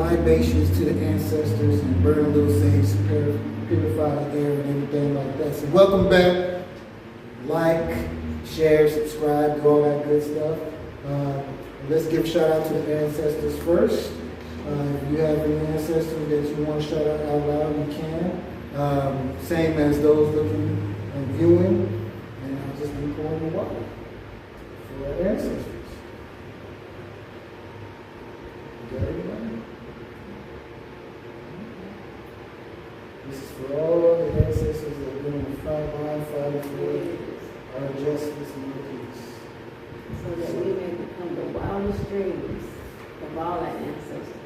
libations to the ancestors and burn a little sage to purify the air and everything like that. So welcome back. Like, share, subscribe, do all that good stuff. Let's give shout out to the ancestors first. If you have any ancestors that you want to shout out loud, you can. Same as those looking and viewing. And I'll just be pouring the water for our ancestors. You got everybody? This is for all the ancestors that have been on the front line fighting for our justice and our peace. So that we may become the wildest dreams of all our ancestors.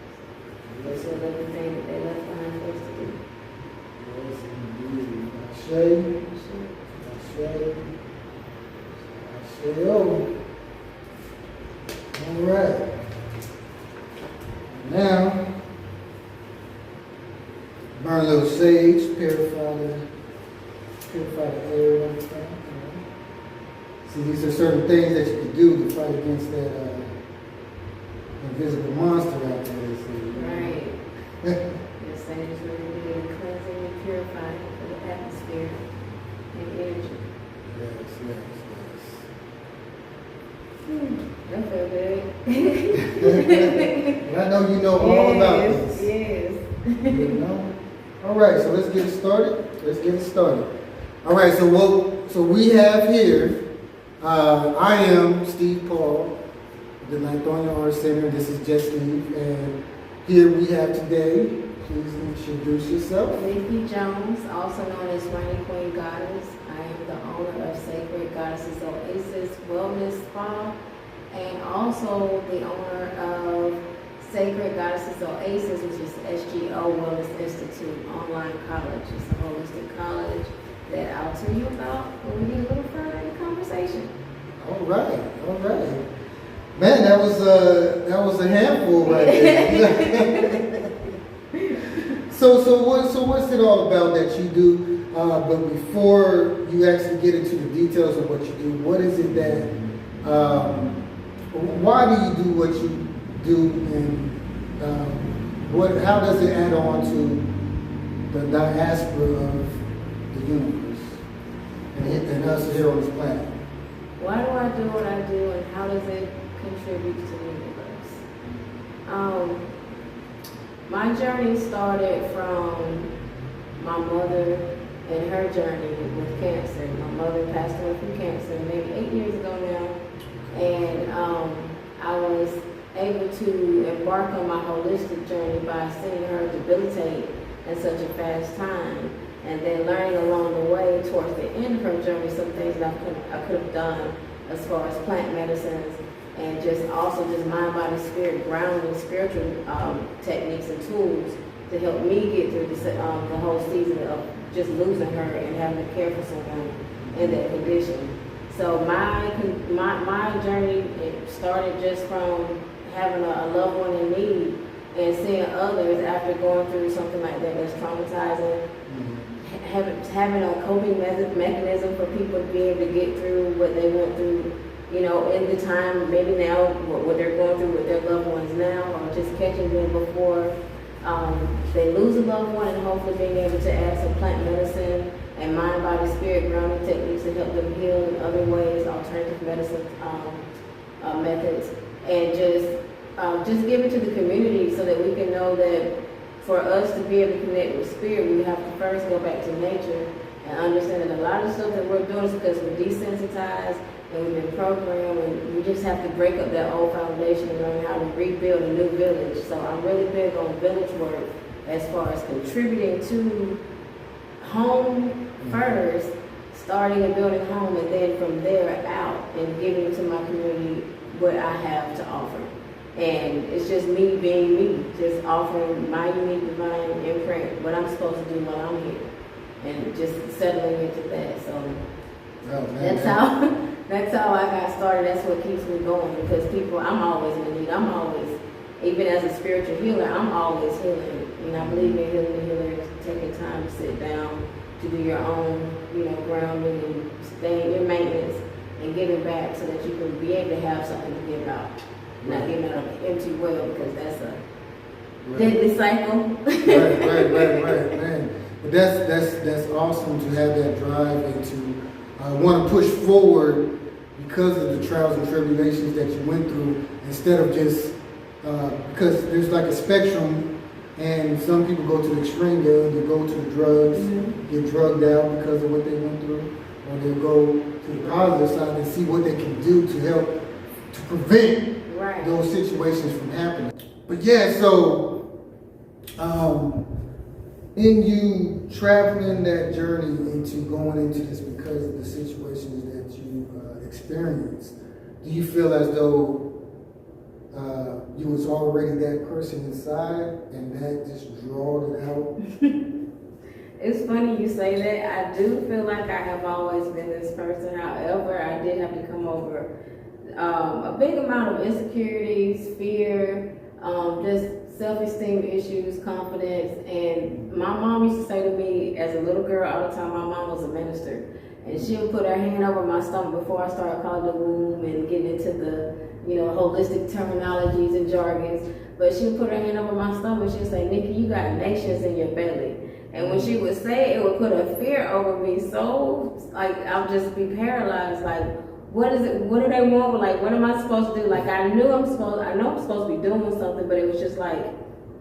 Yes, so everything that they left behind for us to do. Yes, indeed. Ashe. Ashe. Ashe. All right. Now, burn a little sage, purify the air and everything. See, these are certain things that you can do to fight against that invisible monster out there. Right. The sage is really good at cleansing and purifying for the atmosphere and energy. Yes. That feel good. And I know you know all about this. Yes. You know? All right, so let's get started. All right, so what we have here, I am Steve Paul, the Lithonia Art Center. This is just Steve, and here we have today. Please introduce yourself. Nikki Jones, also known as Reigning Queen Goddess. I am the owner of Sacred Goddesses Oasis Wellness Spa, and also the owner of Sacred Goddesses Oasis, which is SGO Wellness Institute online college. It's a holistic college that I'll tell you about when we get a little further in the conversation. All right. Man, that was a handful right there. So what's it all about that you do? But before you actually get into the details of what you do, what is it that? Why do you do what you do, and how does it add on to the diaspora of the universe and us here on this planet? Why do I do what I do, and how does it contribute to the universe? My journey started from my mother and her journey with cancer. My mother passed away from cancer maybe 8 years ago now, and I was able to embark on my holistic journey by seeing her debilitate in such a fast time, and then learning along the way towards the end of her journey some things that I could have done as far as plant medicines and just mind, body, spirit, grounding, spiritual techniques and tools to help me get through the whole season of just losing her and having to care for someone in that condition. So my journey, it started just from having a loved one in need and seeing others after going through something like that that's traumatizing, having a coping mechanism for people to be able to get through what they went through, in the time, maybe now, what they're going through with their loved ones now, or just catching them before they lose a loved one, and hopefully being able to add some plant medicine and mind, body, spirit grounding techniques to help them heal in other ways, alternative medicine methods, and just give it to the community so that we can know that for us to be able to connect with spirit, we have to first go back to nature and understand that a lot of stuff that we're doing is because we're desensitized and we've been programmed, and we just have to break up that old foundation and learn how to rebuild a new village. So I'm really big on village work as far as contributing to home first, starting and building home, and then from there out and giving to my community what I have to offer. And it's just me being me, just offering my unique divine imprint, what I'm supposed to do while I'm here, and just settling into that. So that's how I got started. That's what keeps me going, because I'm always in need. I'm always, even as a spiritual healer, I'm always healing. I believe in healing the healers, taking time to sit down, to do your own, grounding and staying your maintenance and giving back so that you can be able to have something to give out. Not giving out an empty well, because deadly cycle. right, man. But that's awesome to have that drive and to want to push forward because of the trials and tribulations that you went through, instead of just because there's like a spectrum. And some people go to the extreme, they'll either go to the drugs, get drugged out because of what they went through, or they'll go to the positive side and see what they can do to help to prevent those situations from happening. But yeah, so in you traveling that journey into going into this because of the situations that you experienced, do you feel as though you was already that person inside and that just drawed it out? It's funny you say that. I do feel like I have always been this person. However, I did have to come over a big amount of insecurities, fear, just self-esteem issues, confidence. And my mom used to say to me as a little girl all the time, my mom was a minister, and she would put her hand over my stomach before I started calling the womb and getting into the holistic terminologies and jargons. But she would put her hand over my stomach, she would say, Nikki, you got nations in your belly. And when she would say it, it would put a fear over me. So, like, I'll just be paralyzed. Like, what is it? What do they want? Like, what am I supposed to do? Like, I know I'm supposed to be doing something, but it was just like,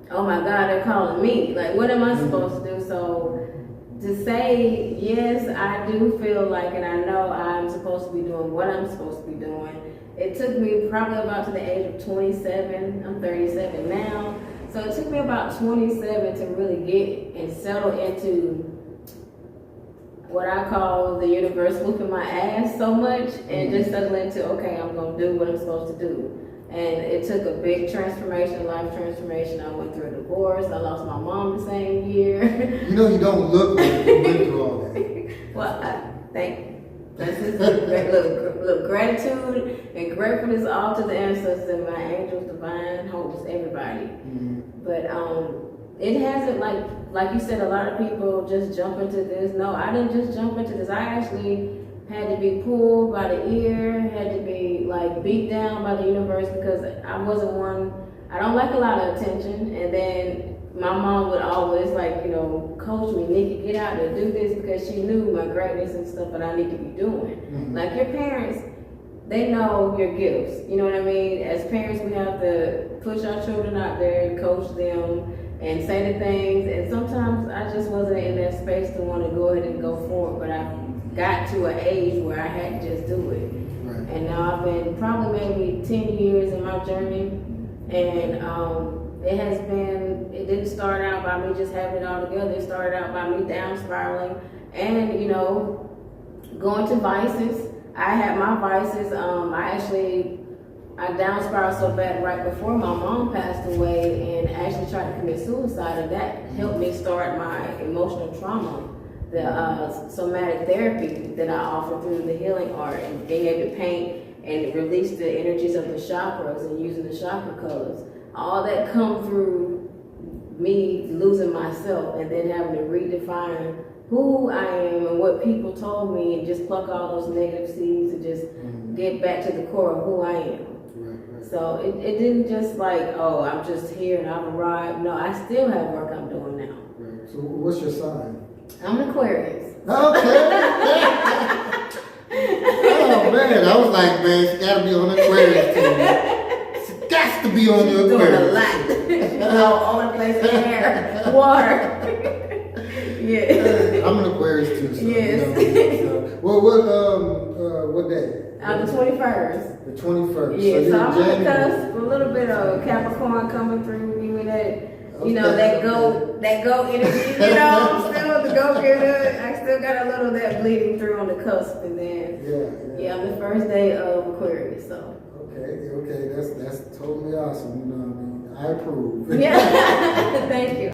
oh my God, they're calling me. Like, what am I supposed to do? So, to say, yes, I do feel like, and I know I'm supposed to be doing what I'm supposed to be doing. It took me probably about to the age of 27. I'm 37 now. So it took me about 27 to really get and settle into what I call the universe whooping my ass so much, and just settle into, okay, I'm going to do what I'm supposed to do. And it took a big transformation, life transformation. I went through a divorce. I lost my mom the same year. You don't look like you went through all that. Well, thank you. That's just little gratitude and gratefulness all to the ancestors and my angels, divine hosts, everybody. But it hasn't, like you said, a lot of people just jump into this. No, I didn't just jump into this. I actually had to be pulled by the ear, had to be like beat down by the universe, because I wasn't one. I don't like a lot of attention. And then my mom would always coach me, Nikki, get out there, do this, because she knew my greatness and stuff that I need to be doing. Like, your parents, they know your gifts. You know what I mean? As parents, we have to push our children out there and coach them and say the things. And sometimes I just wasn't in that space to want to go ahead and go forward, but I got to an age where I had to just do it. Right. And now I've been probably maybe 10 years in my journey, and it didn't start out by me just having it all together. It started out by me down spiraling and, going to vices. I had my vices. I down spiraled so bad right before my mom passed away, and actually tried to commit suicide, and that helped me start my emotional trauma, the somatic therapy that I offer through the healing art, and being able to paint and release the energies of the chakras and using the chakra colors. All that come through me losing myself and then having to redefine who I am and what people told me, and just pluck all those negative seeds and just get back to the core of who I am. Right. So it didn't just I'm just here and I've arrived. No, I still have work I'm doing now. Right. So what's your sign? I'm an Aquarius. Okay. Oh man, I was like, man, she gotta be on the Aquarius team. Got to be on the Aquarius. Doing a lot. All the place, air, water. Yeah. I'm an Aquarius too. So, yes. What day? The 21st. The 21st. Yeah, so I'm on the January. cusp. A little bit of Capricorn coming through me with that. That go energy. I'm still the go getter. I still got a little of that bleeding through on the cusp, and then I'm the first day of Aquarius. So. Okay, that's totally awesome. I approve. Yeah, thank you. I